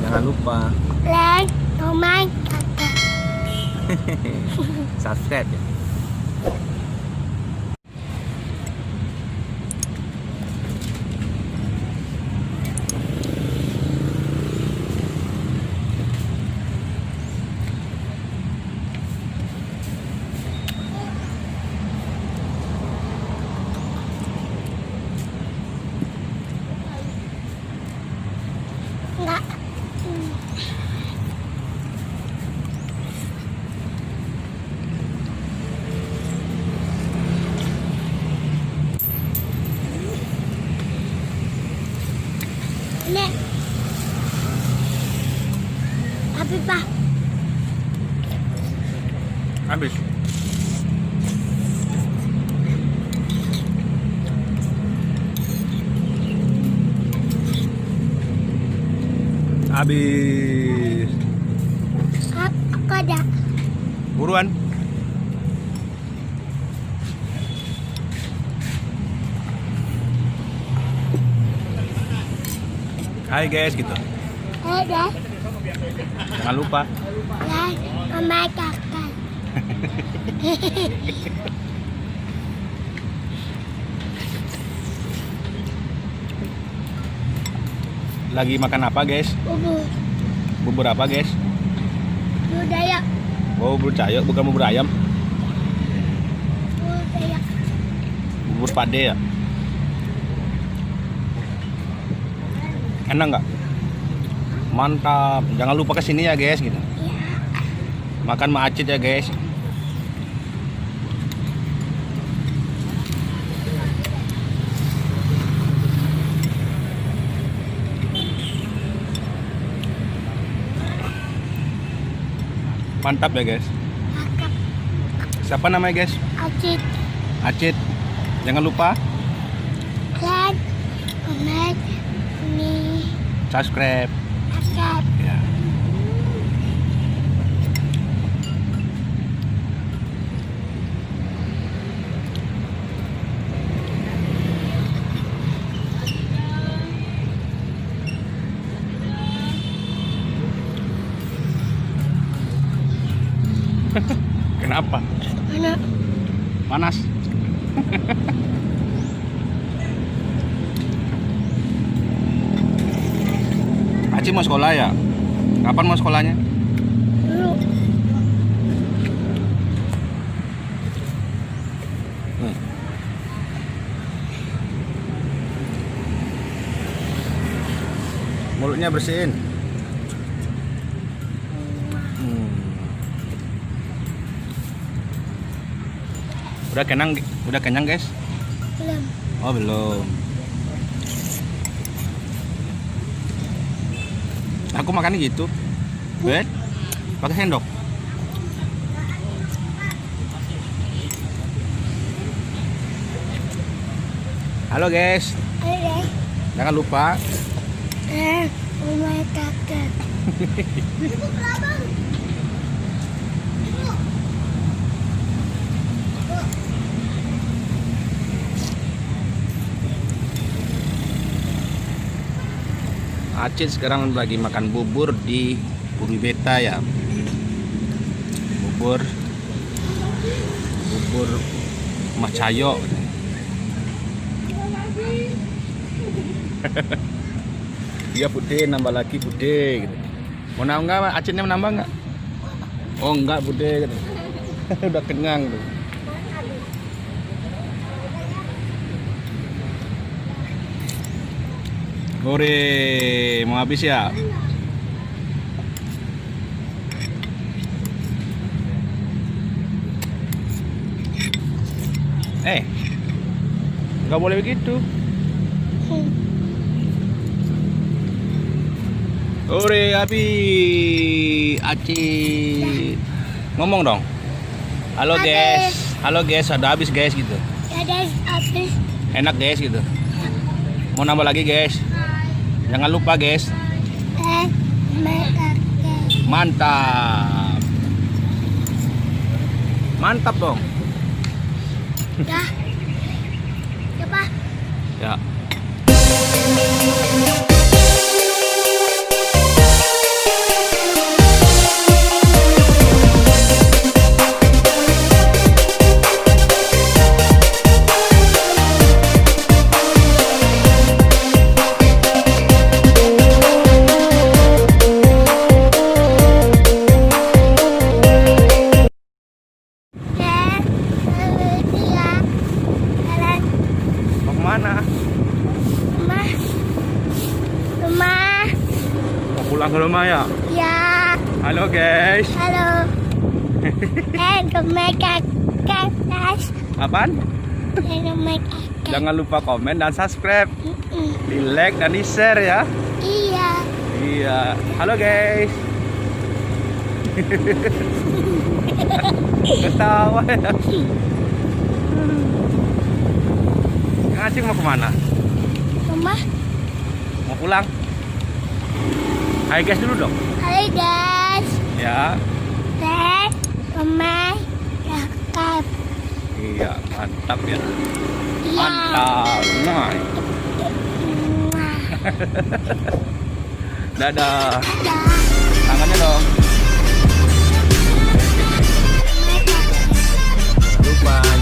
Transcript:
Jangan lupa like, comment, subscribe ya. enggak. Ini tapi Pak, Habis. Habis. aku ada. Buruan. Hai guys gitu. Ada Jangan lupa. like, comment, kakak. Lagi makan apa guys? Bubur Bubur apa guys? budaya, Oh, bubur cayo, bukan bubur ayam. budaya. Bubur pade ya. Enak nggak? Mantap. Jangan lupa kesini ya guys gitu. Ya, Makan mak Acit ya guys. Mantap ya guys. kakak, Siapa namanya guys? acit, Acit. Jangan lupa like, comment, ini, subscribe. kakak. Ya. Kenapa? Mana? Panas. Acik mau sekolah ya? Kapan mau sekolahnya? Dulu. Hmm. Mulutnya bersihin. Hmm. Udah kenyang guys? Belum. Oh belum. Aku makannya gitu. Bet, pakai sendok. Halo guys, Ada. jangan lupa Rumah kakak. Acit sekarang lagi makan bubur di Bumi Beta ya. Bubur Mas Cayo. Dia putih, nambah lagi putih gitu. Mau nambah nggak? Acitnya menambah nggak? Oh enggak putih gitu. Udah kenyang tuh. Hore, mau habis ya? Nggak boleh begitu. Hore, habis. Acit. Ngomong dong. Halo guys. Halo guys, ada habis guys gitu. Ada habis. Enak guys gitu. Mau nambah lagi guys. Jangan lupa guys. Kakak. Mantap. Mantap dong. Dah. Coba. Ya. pulang ke rumah ya. Ya. Halo guys. Halo. Rumah kakak. Apaan? Rumah kakak. Jangan lupa komen dan subscribe, di like dan di share ya. Iya. Iya. Halo guys. Ketawa ya. Kang Acing mau kemana? Rumah. Mau pulang? Hai guys dulu dong. Halo guys. Ya. Rumah kakak. Iya, mantap ya. Iya. Mantap. Nah. Mwah. Dadah. Dadah. Tangannya dong. Rumah kakak. Lupa.